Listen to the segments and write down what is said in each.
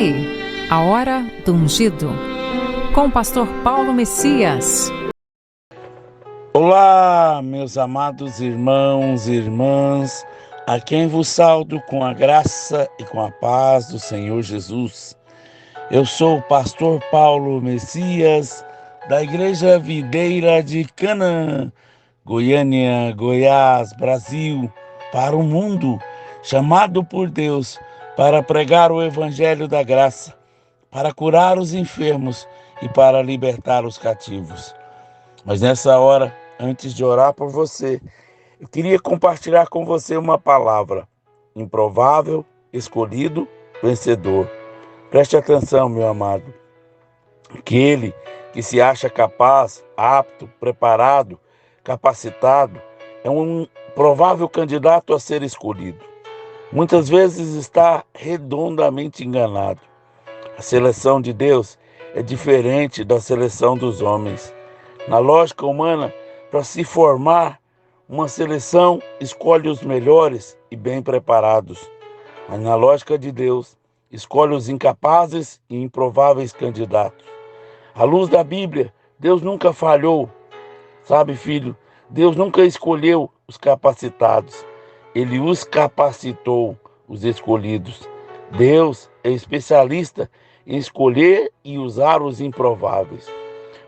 aí, a hora do ungido, com o pastor Paulo Messias. Olá, meus amados irmãos e irmãs, a quem vos saúdo com a graça e com a paz do Senhor Jesus. Eu sou o pastor Paulo Messias, da Igreja Videira de Canaã, Goiânia, Goiás, Brasil, para o mundo, chamado por Deus para pregar o Evangelho da graça, para curar os enfermos e para libertar os cativos. Mas nessa hora, antes de orar por você, eu queria compartilhar com você uma palavra: improvável, escolhido, vencedor. Preste atenção, meu amado. Aquele que se acha capaz, apto, preparado, capacitado, é um provável candidato a ser escolhido. Muitas vezes está redondamente enganado. A seleção de Deus é diferente da seleção dos homens. Na lógica humana, para se formar, uma seleção escolhe os melhores e bem preparados. Mas na lógica de Deus, escolhe os incapazes e improváveis candidatos. À luz da Bíblia, Deus nunca falhou. Sabe, filho, Deus nunca escolheu os capacitados. Ele os capacitou, os escolhidos. Deus é especialista em escolher e usar os improváveis.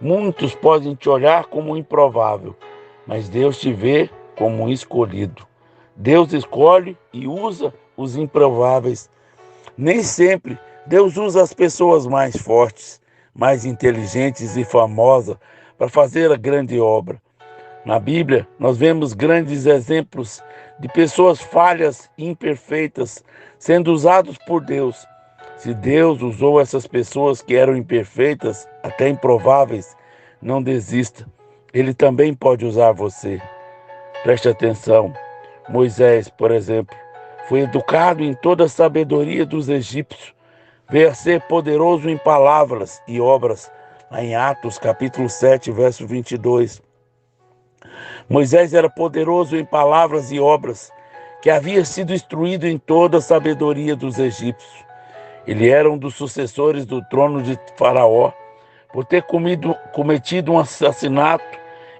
Muitos podem te olhar como improvável, mas Deus te vê como um escolhido. Deus escolhe e usa os improváveis. Nem sempre Deus usa as pessoas mais fortes, mais inteligentes e famosas para fazer a grande obra. Na Bíblia, nós vemos grandes exemplos de pessoas falhas e imperfeitas sendo usados por Deus. Se Deus usou essas pessoas que eram imperfeitas, até improváveis, não desista. Ele também pode usar você. Preste atenção. Moisés, por exemplo, foi educado em toda a sabedoria dos egípcios. Veio a ser poderoso em palavras e obras, lá em Atos, capítulo 7, verso 22. Moisés era poderoso em palavras e obras, que havia sido instruído em toda a sabedoria dos egípcios. Ele era um dos sucessores do trono de Faraó. Por ter cometido um assassinato,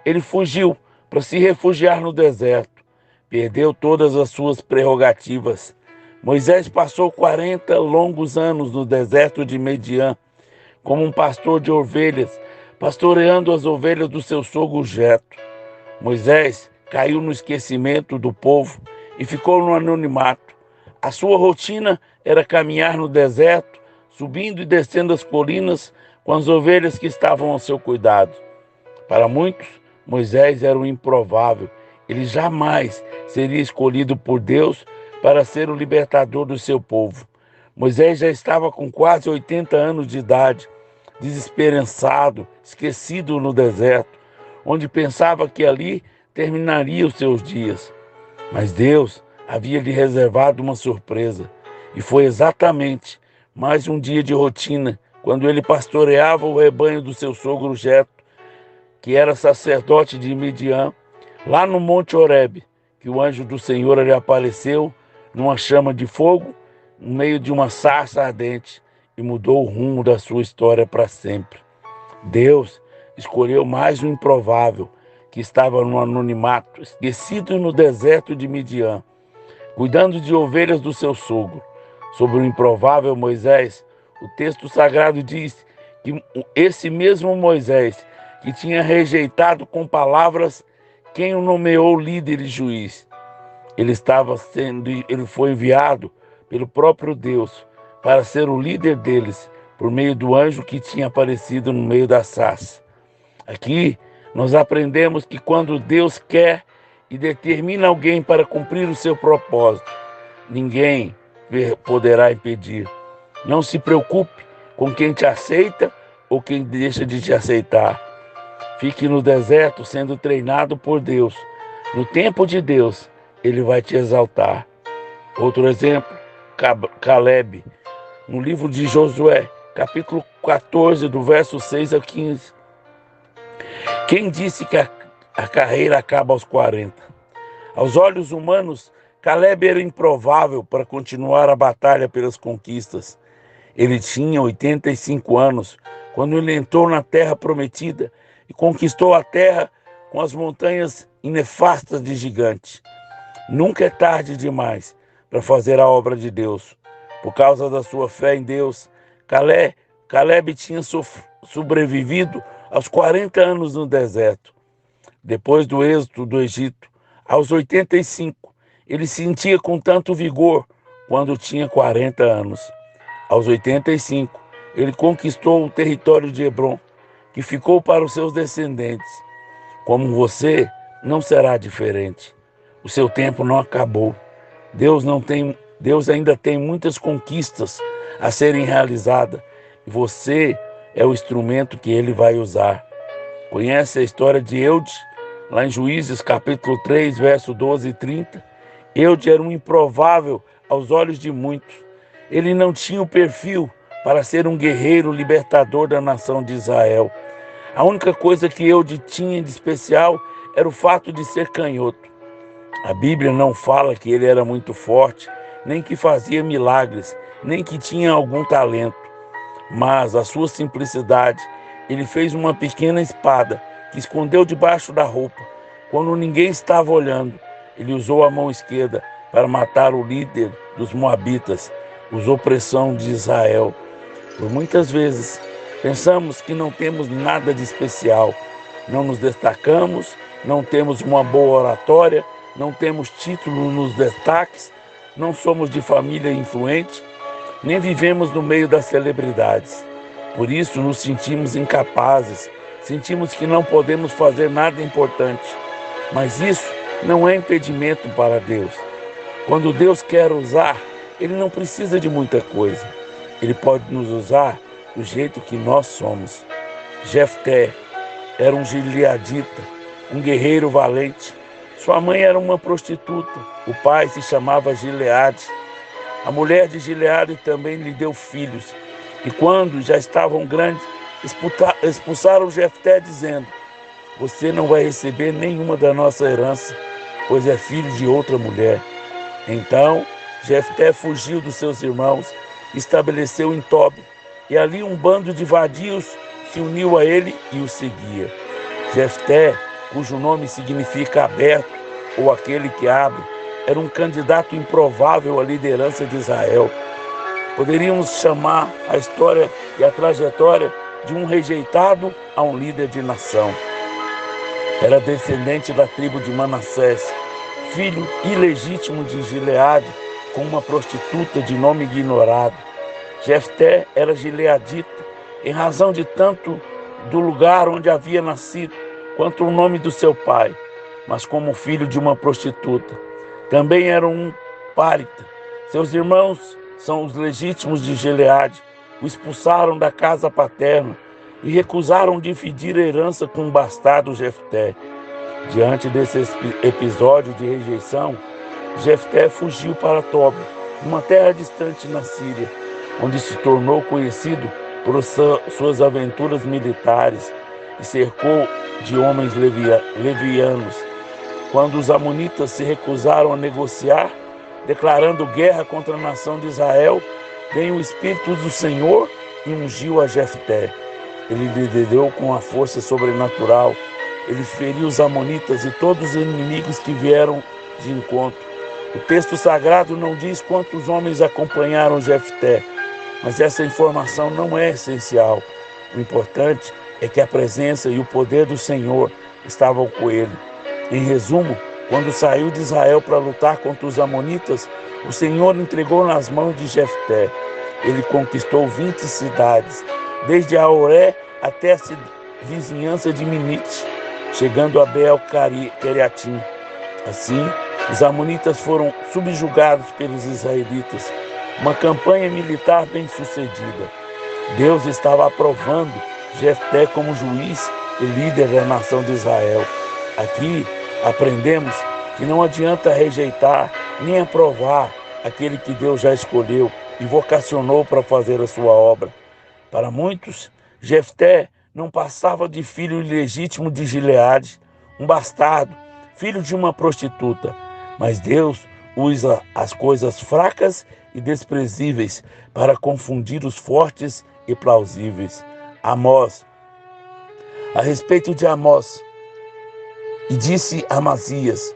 ele fugiu para se refugiar no deserto. Perdeu todas as suas prerrogativas. Moisés passou 40 longos anos no deserto de Midian, como um pastor de ovelhas, pastoreando as ovelhas do seu sogro Jetro. Moisés caiu no esquecimento do povo e ficou no anonimato. A sua rotina era caminhar no deserto, subindo e descendo as colinas com as ovelhas que estavam ao seu cuidado. Para muitos, Moisés era um improvável. Ele jamais seria escolhido por Deus para ser o libertador do seu povo. Moisés já estava com quase 80 anos de idade, desesperançado, esquecido no deserto, onde pensava que ali terminaria os seus dias. Mas Deus havia lhe reservado uma surpresa, e foi exatamente mais um dia de rotina, quando ele pastoreava o rebanho do seu sogro Jetro, que era sacerdote de Midian, lá no Monte Horebe, que o anjo do Senhor lhe apareceu numa chama de fogo, no meio de uma sarça ardente, e mudou o rumo da sua história para sempre. Deus escolheu mais um improvável, que estava no anonimato, esquecido no deserto de Midian, cuidando de ovelhas do seu sogro. Sobre o improvável Moisés, o texto sagrado diz que esse mesmo Moisés, que tinha rejeitado com palavras quem o nomeou líder e juiz, ele foi enviado pelo próprio Deus para ser o líder deles, por meio do anjo que tinha aparecido no meio da sarça. Aqui nós aprendemos que quando Deus quer e determina alguém para cumprir o seu propósito, ninguém poderá impedir. Não se preocupe com quem te aceita ou quem deixa de te aceitar. Fique no deserto sendo treinado por Deus. No tempo de Deus, Ele vai te exaltar. Outro exemplo, Caleb, no livro de Josué, capítulo 14, do verso 6 a 15. Quem disse que a carreira acaba aos 40? Aos olhos humanos, Caleb era improvável para continuar a batalha pelas conquistas. Ele tinha 85 anos quando ele entrou na terra prometida e conquistou a terra com as montanhas inefastas de gigante. Nunca é tarde demais para fazer a obra de Deus. Por causa da sua fé em Deus, Caleb tinha sobrevivido aos 40 anos no deserto. Depois do êxodo do Egito, aos 85, ele sentia com tanto vigor quando tinha 40 anos. Aos 85, ele conquistou o território de Hebrom, que ficou para os seus descendentes. Como você, não será diferente. O seu tempo não acabou. Deus ainda tem muitas conquistas a serem realizadas. E você é o instrumento que ele vai usar. Conhece a história de Eude? Lá em Juízes, capítulo 3, verso 12 e 30. Eude era um improvável aos olhos de muitos. Ele não tinha o perfil para ser um guerreiro libertador da nação de Israel. A única coisa que Eude tinha de especial era o fato de ser canhoto. A Bíblia não fala que ele era muito forte, nem que fazia milagres, nem que tinha algum talento. Mas a sua simplicidade, ele fez uma pequena espada que escondeu debaixo da roupa. Quando ninguém estava olhando, ele usou a mão esquerda para matar o líder dos Moabitas, usou pressão de Israel. Por muitas vezes, pensamos que não temos nada de especial, não nos destacamos, não temos uma boa oratória, não temos título nos destaques, não somos de família influente, nem vivemos no meio das celebridades. Por isso nos sentimos incapazes, sentimos que não podemos fazer nada importante. Mas isso não é impedimento para Deus. Quando Deus quer usar, Ele não precisa de muita coisa. Ele pode nos usar do jeito que nós somos. Jefté era um gileadita, um guerreiro valente. Sua mãe era uma prostituta, o pai se chamava Gileade. A mulher de Gileade também lhe deu filhos. E quando já estavam grandes, expulsaram Jefté dizendo: você não vai receber nenhuma da nossa herança, pois é filho de outra mulher. Então Jefté fugiu dos seus irmãos, estabeleceu em Tobi, e ali um bando de vadios se uniu a ele e o seguia. Jefté, cujo nome significa aberto, ou aquele que abre, era um candidato improvável à liderança de Israel. Poderíamos chamar a história e a trajetória de um rejeitado a um líder de nação. Era descendente da tribo de Manassés, filho ilegítimo de Gileade, com uma prostituta de nome ignorado. Jefté era gileadita, em razão de tanto do lugar onde havia nascido, quanto o nome do seu pai, mas como filho de uma prostituta. Também era um párita. Seus irmãos são os legítimos de Gileade, o expulsaram da casa paterna e recusaram dividir a herança com o bastardo Jefté. Diante desse episódio de rejeição, Jefté fugiu para Tobi, uma terra distante na Síria, onde se tornou conhecido por suas aventuras militares e cercou de homens levianos. Quando os amonitas se recusaram a negociar, declarando guerra contra a nação de Israel, veio o Espírito do Senhor e ungiu a Jefté. Ele liderou com a força sobrenatural. Ele feriu os amonitas e todos os inimigos que vieram de encontro. O texto sagrado não diz quantos homens acompanharam Jefté, mas essa informação não é essencial. O importante é que a presença e o poder do Senhor estavam com ele. Em resumo, quando saiu de Israel para lutar contra os amonitas, o Senhor entregou nas mãos de Jefté. Ele conquistou 20 cidades, desde Aoré até a vizinhança de Minite, chegando a Beel-Queriatim. Assim, os amonitas foram subjugados pelos israelitas. Uma campanha militar bem-sucedida. Deus estava aprovando Jefté como juiz e líder da nação de Israel. Aqui aprendemos que não adianta rejeitar nem aprovar aquele que Deus já escolheu e vocacionou para fazer a sua obra. Para muitos, Jefté não passava de filho ilegítimo de Gileade, um bastardo, filho de uma prostituta. Mas Deus usa as coisas fracas e desprezíveis para confundir os fortes e plausíveis. Amós, a respeito de Amós, e disse a Amazias: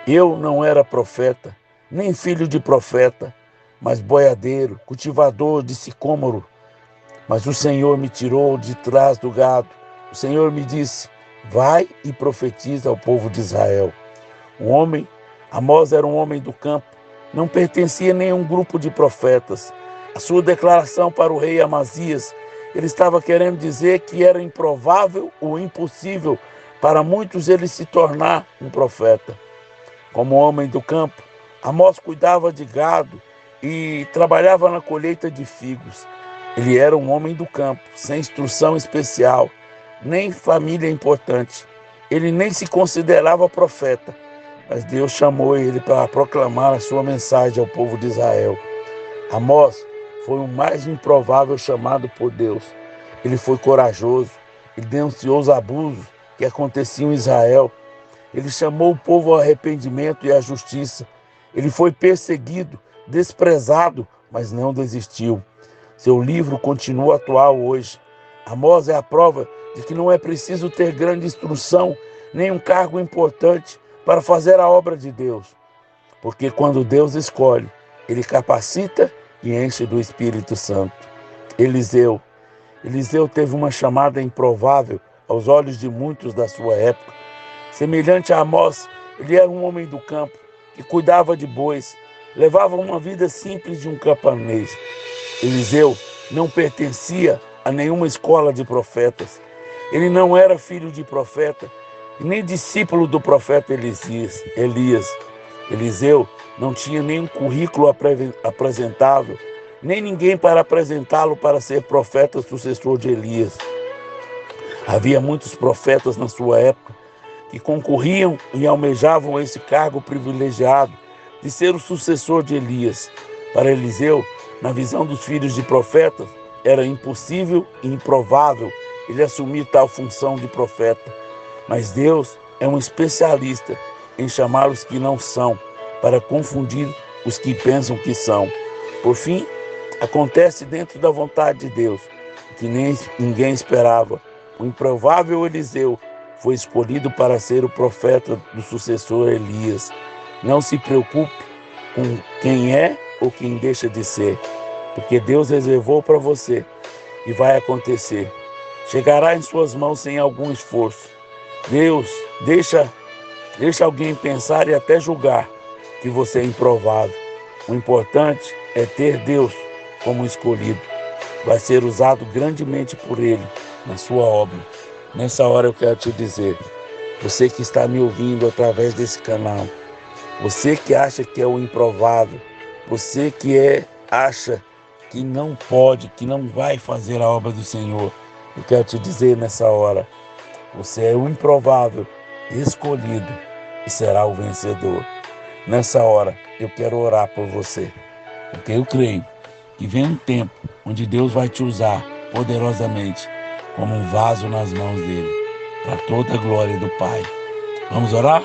eu não era profeta, nem filho de profeta, mas boiadeiro, cultivador de sicômoro. Mas o Senhor me tirou de trás do gado. O Senhor me disse: vai e profetiza ao povo de Israel. Amós era um homem do campo, não pertencia a nenhum grupo de profetas. A sua declaração para o rei Amazias, ele estava querendo dizer que era improvável ou impossível para muitos ele se tornar um profeta. Como homem do campo, Amós cuidava de gado e trabalhava na colheita de figos. Ele era um homem do campo, sem instrução especial, nem família importante. Ele nem se considerava profeta, mas Deus chamou ele para proclamar a sua mensagem ao povo de Israel. Amós foi o mais improvável chamado por Deus. Ele foi corajoso, ele denunciou os abusos que aconteciam em Israel. Ele chamou o povo ao arrependimento e à justiça. Ele foi perseguido, desprezado, mas não desistiu. Seu livro continua atual hoje. Amós é a prova de que não é preciso ter grande instrução, nem um cargo importante para fazer a obra de Deus. Porque quando Deus escolhe, ele capacita e enche do Espírito Santo. Eliseu teve uma chamada improvável aos olhos de muitos da sua época. Semelhante a Amós, ele era um homem do campo, que cuidava de bois, levava uma vida simples de um camponês. Eliseu não pertencia a nenhuma escola de profetas. Ele não era filho de profeta, nem discípulo do profeta Elias. Eliseu não tinha nenhum currículo apresentável, nem ninguém para apresentá-lo para ser profeta sucessor de Elias. Havia muitos profetas na sua época que concorriam e almejavam esse cargo privilegiado de ser o sucessor de Elias. Para Eliseu, na visão dos filhos de profetas, era impossível e improvável ele assumir tal função de profeta. Mas Deus é um especialista em chamar os que não são, para confundir os que pensam que são. Por fim, acontece dentro da vontade de Deus, que nem ninguém esperava. O improvável Eliseu foi escolhido para ser o profeta do sucessor Elias. Não se preocupe com quem é ou quem deixa de ser, porque Deus reservou para você e vai acontecer. Chegará em suas mãos sem algum esforço. Deus deixa alguém pensar e até julgar que você é improvável. O importante é ter Deus como escolhido. Vai ser usado grandemente por Ele na sua obra. Nessa hora eu quero te dizer, você que está me ouvindo através desse canal, você que acha que é o improvável, você que acha que não pode, que não vai fazer a obra do Senhor, eu quero te dizer nessa hora, você é o improvável, escolhido e será o vencedor. Nessa hora eu quero orar por você, porque eu creio que vem um tempo onde Deus vai te usar poderosamente como um vaso nas mãos dele, para toda a glória do Pai. Vamos orar?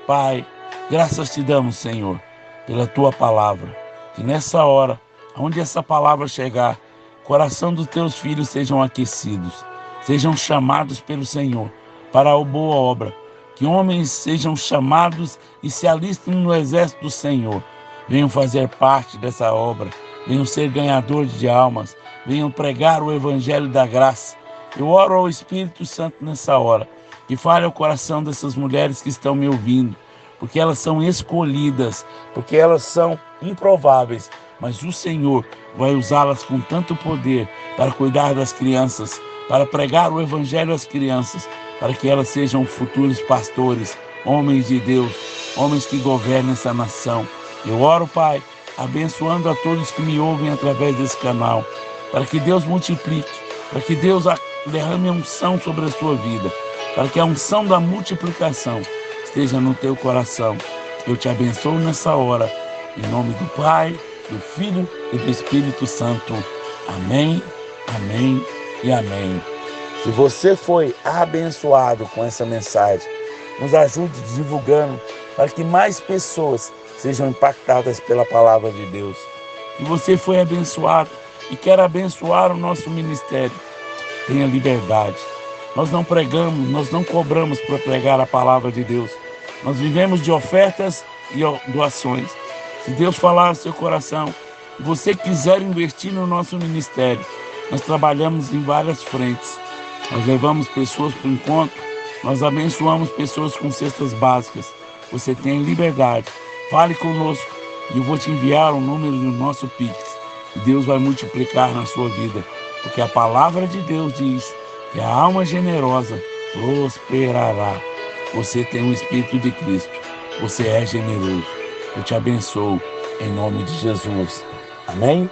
Pai, graças te damos, Senhor, pela tua palavra, que nessa hora, onde essa palavra chegar, o coração dos teus filhos sejam aquecidos, sejam chamados pelo Senhor para a boa obra, que homens sejam chamados e se alistem no exército do Senhor, venham fazer parte dessa obra, venham ser ganhadores de almas, venham pregar o evangelho da graça. Eu oro ao Espírito Santo nessa hora, que fale ao coração dessas mulheres que estão me ouvindo, porque elas são escolhidas, porque elas são improváveis, mas o Senhor vai usá-las com tanto poder para cuidar das crianças, para pregar o evangelho às crianças, para que elas sejam futuros pastores, homens de Deus, homens que governam essa nação. Eu oro, Pai, abençoando a todos que me ouvem através desse canal, para que Deus multiplique, para que Deus derrame a unção sobre a sua vida, para que a unção da multiplicação esteja no teu coração. Eu te abençoo nessa hora, em nome do Pai, do Filho e do Espírito Santo. Amém, amém e amém. Se você foi abençoado com essa mensagem, nos ajude divulgando para que mais pessoas sejam impactadas pela palavra de Deus. e você foi abençoado e quer abençoar o nosso ministério, tenha liberdade. Nós não pregamos, nós não cobramos para pregar a palavra de Deus. Nós vivemos de ofertas e doações. Se Deus falar no seu coração, se você quiser investir no nosso ministério, nós trabalhamos em várias frentes. Nós levamos pessoas para o encontro, nós abençoamos pessoas com cestas básicas. Você tem liberdade. Fale conosco e eu vou te enviar o número do nosso Pix. E Deus vai multiplicar na sua vida, porque a palavra de Deus diz que a alma generosa prosperará. Você tem o Espírito de Cristo. Você é generoso. Eu te abençoo em nome de Jesus. Amém?